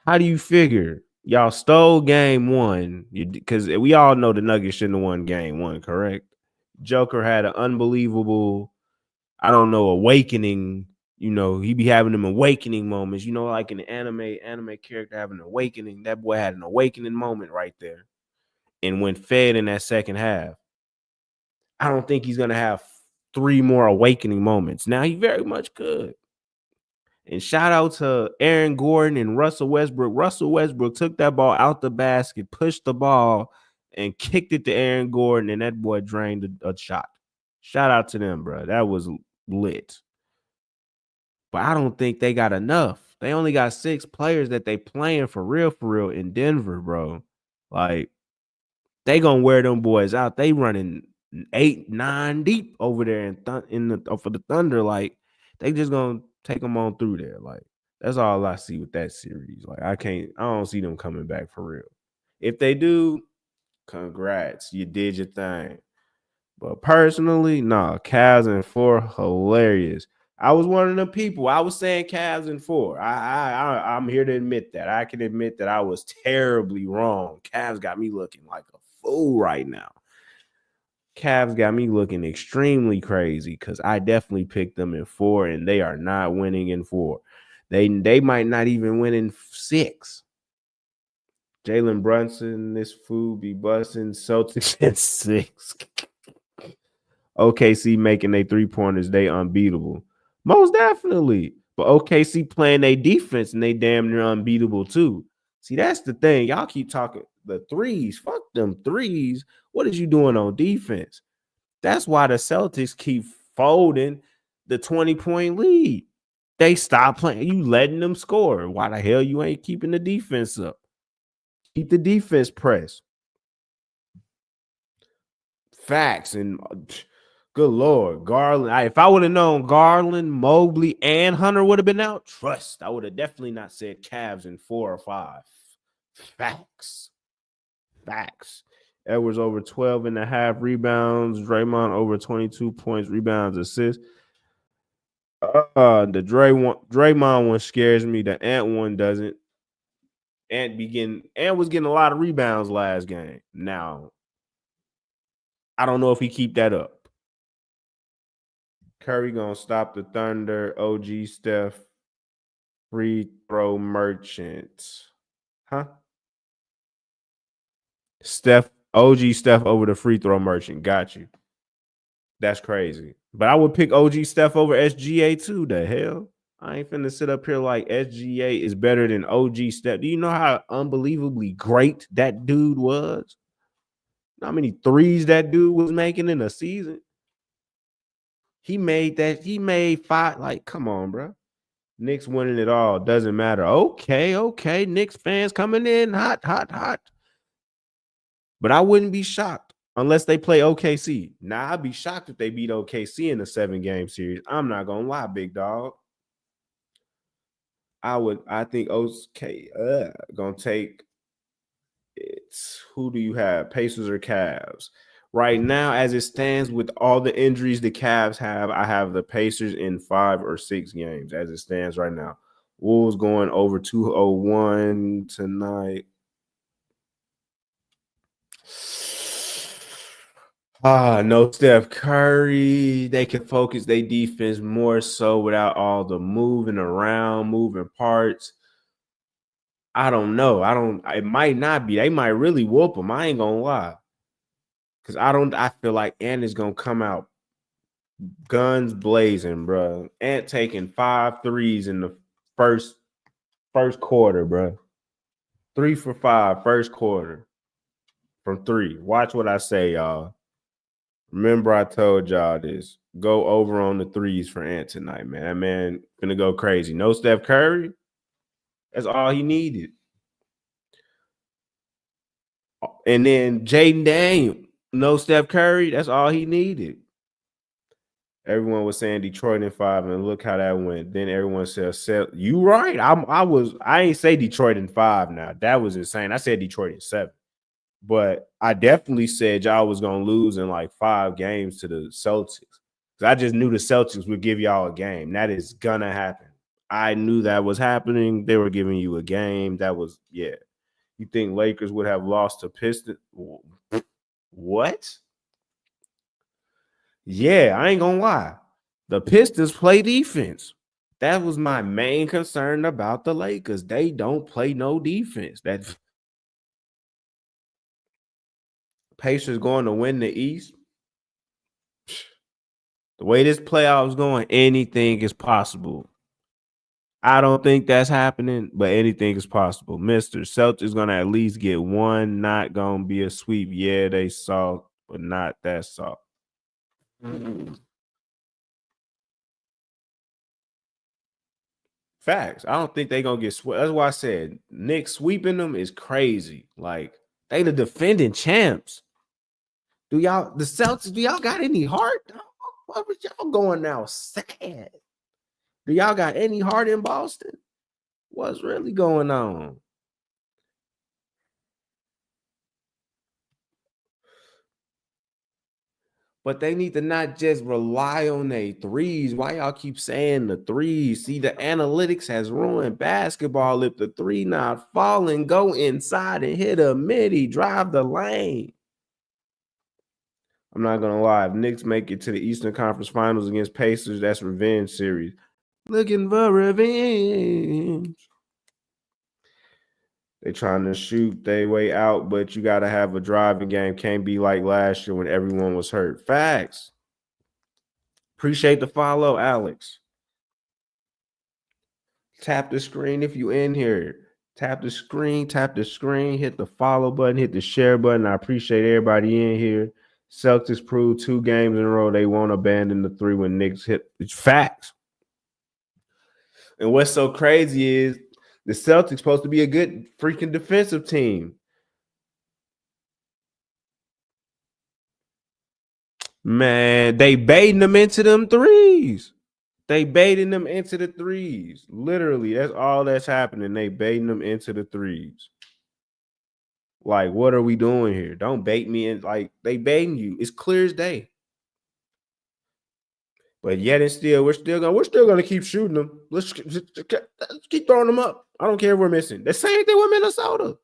Speaker 1: How do you figure? Y'all stole game 1 because we all know the Nuggets shouldn't have won game 1, correct? Joker had an unbelievable, I don't know, awakening. You know, he be having them awakening moments. You know, like in the anime character having an awakening. That boy had an awakening moment right there, and when fed in that second half, I don't think he's gonna have 3 more awakening moments. Now he very much could. And shout out to Aaron Gordon and Russell Westbrook. Russell Westbrook took that ball out the basket, pushed the ball, and kicked it to Aaron Gordon, and that boy drained a shot. Shout out to them, bro. That was lit. But I don't think they got enough. They only got 6 players that they playing for real in Denver, bro. Like they gonna wear them boys out. They running 8, 9 deep over there for the Thunder. Like they just gonna take them on through there. Like that's all I see with that series. Like I don't see them coming back for real. If they do, congrats, you did your thing. But personally, nah, Cavs in 4, hilarious. I was one of the people. I was saying Cavs in 4. I'm here to admit that. I can admit that I was terribly wrong. Cavs got me looking like a fool right now. Cavs got me looking extremely crazy because I definitely picked them in 4, and they are not winning in 4. They might not even win in 6. Jalen Brunson, this fool be busting Celtics in 6. OKC making their 3-pointers, they unbeatable. Most definitely. But OKC playing their defense and they damn near unbeatable too. See, that's the thing. Y'all keep talking the threes. Fuck them threes. What is you doing on defense? That's why the Celtics keep folding the 20-point lead. They stop playing. You letting them score. Why the hell you ain't keeping the defense up? Keep the defense pressed. Facts. And good Lord, Garland. If I would have known Garland, Mobley, and Hunter would have been out, trust, I would have definitely not said Cavs in 4 or 5. Facts. Edwards over 12 and a half rebounds. Draymond over 22 points, rebounds, assists. The Draymond one scares me. The Ant one doesn't. Ant was getting a lot of rebounds last game. Now, I don't know if he keep that up. Curry gonna stop the Thunder. OG Steph, free throw merchant. Huh? OG Steph over the free throw merchant. Got you. That's crazy. But I would pick OG Steph over SGA too. The hell? I ain't finna sit up here like SGA is better than OG Steph. Do you know how unbelievably great that dude was? How many threes that dude was making in a season? He made 5. Like, come on, bro. Knicks winning it all. Doesn't matter. Okay. Knicks fans coming in hot. But I wouldn't be shocked unless they play OKC. Now, I'd be shocked if they beat OKC in a 7-game series. I'm not going to lie, big dog. I think OK going to take it. Who do you have? Pacers or Cavs? Right now, as it stands with all the injuries the Cavs have, I have the Pacers in 5 or 6 games as it stands right now. Wolves going over 201 tonight. No Steph Curry. They can focus their defense more so without all the moving around, moving parts. I don't know. It might not be. They might really whoop them. I ain't gonna lie. Because I feel like Ant is gonna come out guns blazing, bro. Ant taking 5 threes in the first quarter, bro. 3 for 5 first quarter from 3. Watch what I say, y'all. Remember, I told y'all this. Go over on the threes for Ant tonight, man. That man gonna go crazy. No Steph Curry. That's all he needed. And then Jaden Daniel. No Steph Curry. That's all he needed. Everyone was saying Detroit in 5, and look how that went. Then everyone said, "You right." I ain't say Detroit in 5 now. That was insane. I said Detroit in 7. But I definitely said y'all was gonna lose in like 5 games to the Celtics. Because I just knew the Celtics would give y'all a game. That is gonna happen. I knew that was happening. They were giving you a game. That was, yeah. You think Lakers would have lost to Pistons? What? Yeah, I ain't gonna lie. The Pistons play defense. That was my main concern about the Lakers. They don't play no defense. That Pacers going to win the East. The way this playoff is going, anything is possible. I don't think that's happening, but anything is possible. Mr. Celtics going to at least get one. Not going to be a sweep. Yeah, they soft, but not that soft. Facts. I don't think they're gonna get swept. That's why I said Knicks sweeping them is crazy. Like they the defending champs. Do y'all the Celtics? Do y'all got any heart? What was y'all going now? Sad. Do y'all got any heart in Boston? What's really going on? But they need to not just rely on their threes. Why y'all keep saying the threes? See, the analytics has ruined basketball. If the three not falling, go inside and hit a midi, drive the lane. I'm not gonna lie. If Knicks make it to the Eastern Conference Finals against Pacers, that's revenge series. Looking for revenge. They trying to shoot their way out, but you got to have a driving game. Can't be like last year when everyone was hurt. Facts. Appreciate the follow, Alex. Tap the screen if you in here. Tap the screen, hit the follow button, hit the share button. I appreciate everybody in here. Celtics proved 2 games in a row they won't abandon the 3 when Knicks hit. It's facts. And what's so crazy is the Celtics supposed to be a good freaking defensive team. Man, they baiting them into them threes. They baiting them into the threes. Literally, that's all that's happening. They baiting them into the threes. Like, what are we doing here? Don't bait me in. Like, they baiting you. It's clear as day. But yet and still, we're still gonna keep shooting them. Let's keep throwing them up. I don't care if we're missing. The same thing with Minnesota.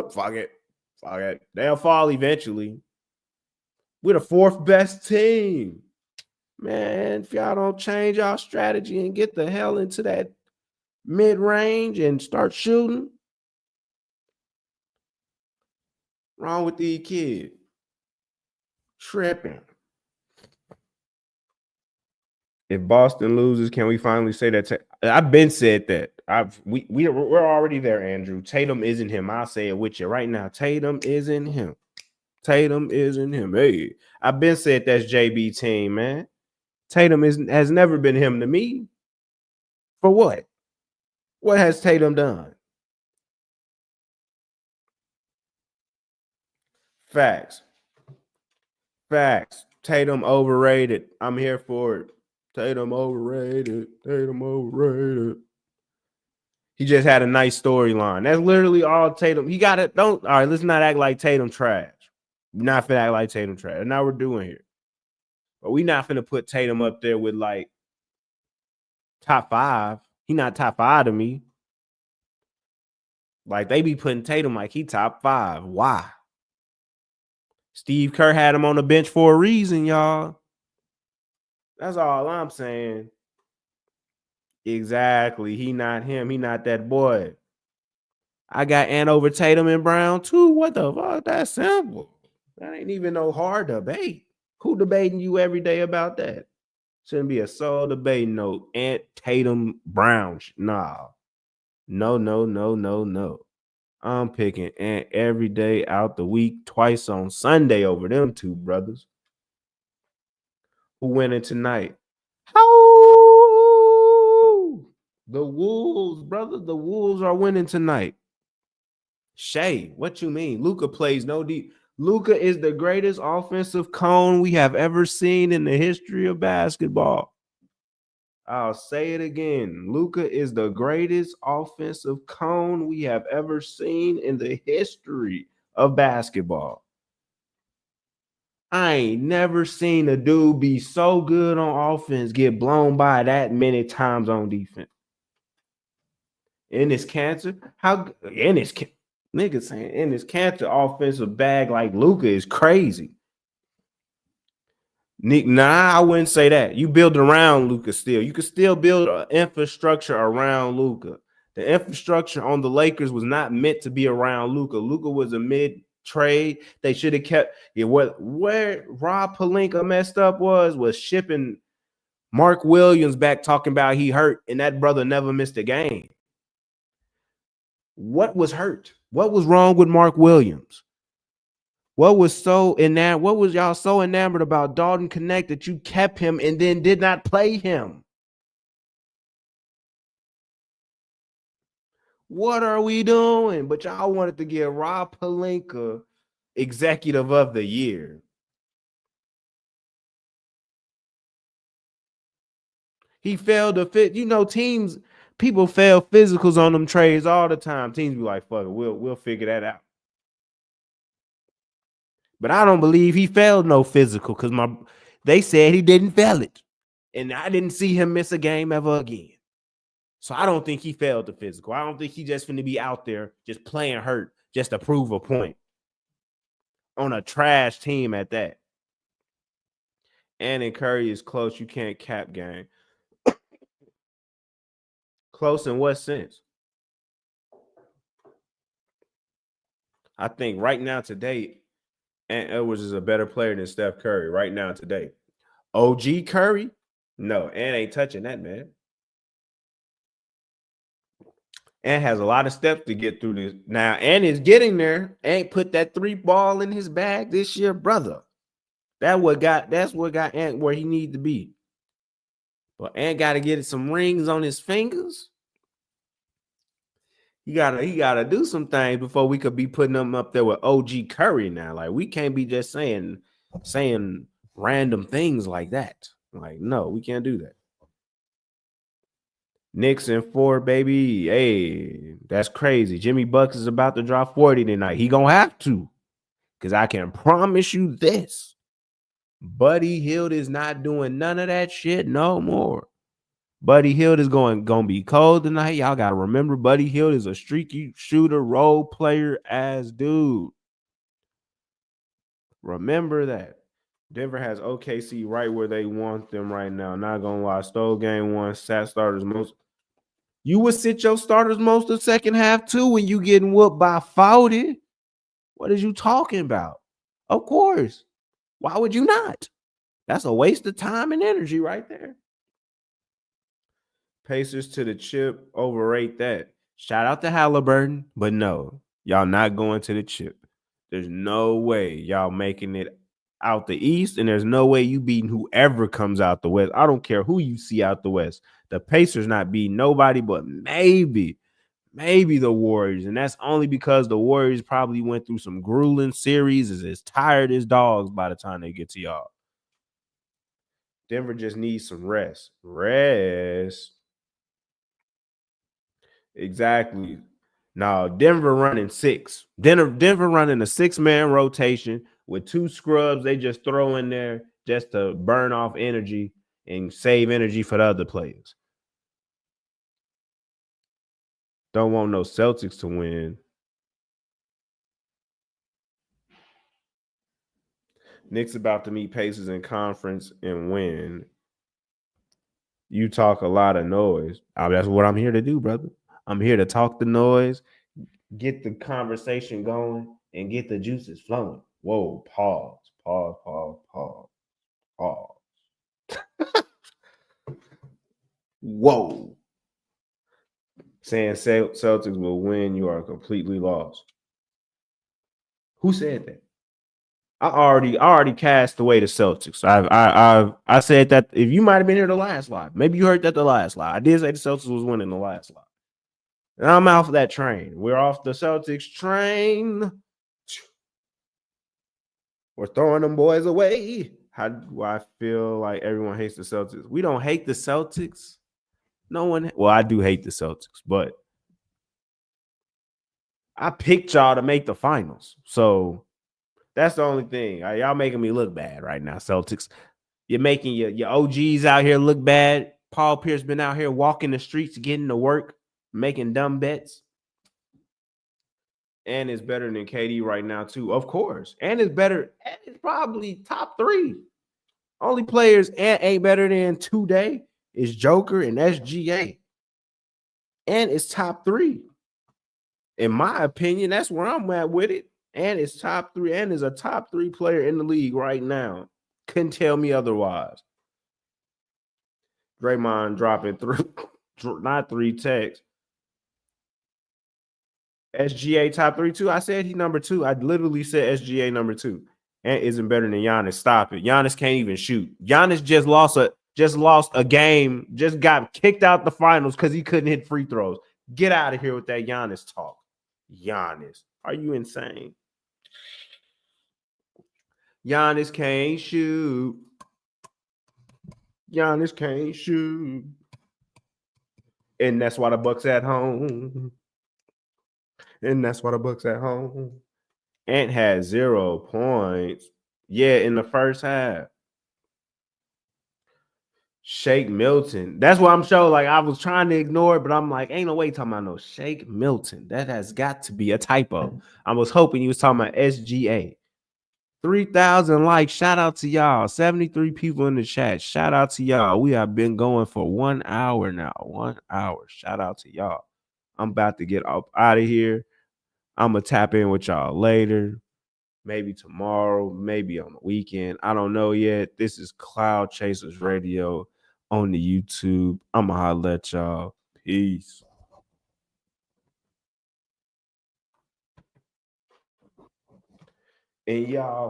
Speaker 1: Fuck it. They'll fall eventually. We're the 4th best team. Man, if y'all don't change y'all strategy and get the hell into that mid-range and start shooting, wrong with these kids? Tripping. If Boston loses, can we finally say that? I've been said that. We're already there, Andrew. Tatum isn't him. I'll say it with you right now. Tatum isn't him. Hey, I've been said that's JB team, man. Tatum has never been him to me. For what? What has Tatum done? Facts. Tatum overrated. I'm here for it. Tatum overrated. He just had a nice storyline. That's literally all Tatum. He got it. All right, let's not act like Tatum trash. We're not finna act like Tatum trash. Now we're doing here. But we not finna put Tatum up there with like top 5. He not top 5 to me. Like they be putting Tatum like he top 5. Why? Steve Kerr had him on the bench for a reason, y'all. That's all I'm saying. Exactly. He not him. He not that boy. I got Ant over Tatum and Brown too. What the fuck? That's simple. That ain't even no hard debate. Who debating you every day about that? Shouldn't be a soul debating no Ant, Tatum, Brown. Nah. No. I'm picking Ant every day out the week, twice on Sunday over them 2 brothers. Who winning tonight? How? The Wolves, brother. The Wolves are winning tonight. Shay, what you mean? Luka plays no deep. Luka is the greatest offensive cone we have ever seen in the history of basketball. I'll say it again. Luka is the greatest offensive cone we have ever seen in the history of basketball. I ain't never seen a dude be so good on offense get blown by that many times on defense. In this cancer, niggas saying in this cancer offensive bag like Luka is crazy. Nah, I wouldn't say that. You build around Luka still. You can still build an infrastructure around Luka. The infrastructure on the Lakers was not meant to be around Luka. Luka was a mid-trade. They should have kept it. Where Rob Pelinka messed up was shipping Mark Williams back talking about he hurt, and that brother never missed a game. What was hurt? What was wrong with Mark Williams? What was so enamored? What was y'all so enamored about Dalton Connect that you kept him and then did not play him? What are we doing? But y'all wanted to give Rob Pelinka Executive of the Year. He failed to fit. You know, people fail physicals on them trades all the time. Teams be like, "Fuck it, we'll figure that out." But I don't believe he failed no physical because they said he didn't fail it, and I didn't see him miss a game ever again. So I don't think he failed the physical. I don't think he just finna be out there just playing hurt just to prove a point on a trash team at that. And in Curry is close. You can't cap game. Close in what sense? I think right now today, Ant Edwards is a better player than Steph Curry right now today. OG Curry? No, Ant ain't touching that, man. Ant has a lot of steps to get through this. Now, Ant is getting there. Ant put that 3 ball in his bag this year, brother. That's what got Ant where he need to be. But Ant got to get some rings on his fingers. He gotta do some things before we could be putting him up there with OG Curry now. Like, we can't be just saying random things like that. Like, no, we can't do that. Knicks in 4, baby. Hey, that's crazy. Jimmy Bucks is about to drop 40 tonight. He gonna have to. Because I can promise you this. Buddy Hield is not doing none of that shit no more. Buddy Hield is gonna be cold tonight. Y'all gotta remember, Buddy Hield is a streaky shooter, role player ass dude. Remember that. Denver has OKC right where they want them right now. Not gonna lie, stole game 1, sat starters most. You would sit your starters most of the second half too when you getting whooped by 40. What is you talking about? Of course. Why would you not? That's a waste of time and energy right there. Pacers to the chip, overrate that. Shout out to Halliburton, but no, y'all not going to the chip. There's no way y'all making it out the East, and there's no way you beating whoever comes out the West. I don't care who you see out the West. The Pacers not beating nobody, but maybe the Warriors, and that's only because the Warriors probably went through some grueling series, is as tired as dogs by the time they get to y'all. Denver just needs some rest. Exactly. Now, Denver running 6. Denver running a 6-man rotation with 2 scrubs they just throw in there just to burn off energy and save energy for the other players. Don't want no Celtics to win. Knicks about to meet Pacers in conference and win. You talk a lot of noise. That's what I'm here to do, brother. I'm here to talk the noise, get the conversation going, and get the juices flowing. Whoa, pause. Whoa. Saying Celtics will win, you are completely lost. Who said that? I already cast away the Celtics. I said that if you might have been here the last live, maybe you heard that the last live. I did say the Celtics was winning the last live. And I'm off that train. We're off the Celtics train. We're throwing them boys away. How do I feel like everyone hates the Celtics? We don't hate the Celtics. No one. Well, I do hate the Celtics, but I picked y'all to make the finals. So that's the only thing. Y'all making me look bad right now, Celtics. You're making your OGs out here look bad. Paul Pierce been out here walking the streets, getting to work, making dumb bets. And it's better than KD right now, too. Of course. And it's better. And it's probably top 3. Only players and ain't better than today is Joker and SGA. And it's top 3. In my opinion, that's where I'm at with it. And it's top 3. And is a top 3 player in the league right now. Couldn't tell me otherwise. Draymond dropping 3, not 3 texts. SGA top 3 too. I said he number 2. I literally said SGA number 2. And isn't better than Giannis. Stop it. Giannis can't even shoot. Giannis just lost a game, just got kicked out the finals because he couldn't hit free throws. Get out of here with that Giannis talk. Giannis. Are you insane? Giannis can't shoot. Giannis can't shoot. And that's why the Bucks at home. And that's why the Bucks at home. Ant had 0 points. Yeah, in the first half. Shake Milton. That's what I'm showing. Like, I was trying to ignore it, but I'm like, ain't no way talking about no Shake Milton. That has got to be a typo. I was hoping you was talking about SGA. 3,000 likes. Shout out to y'all. 73 people in the chat. Shout out to y'all. We have been going for 1 hour now. 1 hour. Shout out to y'all. I'm about to get up out of here. I'm going to tap in with y'all later. Maybe tomorrow, maybe on the weekend. I don't know yet. This is Cloud Chasers Radio on the YouTube. I'm going to holler at y'all. Peace. And y'all.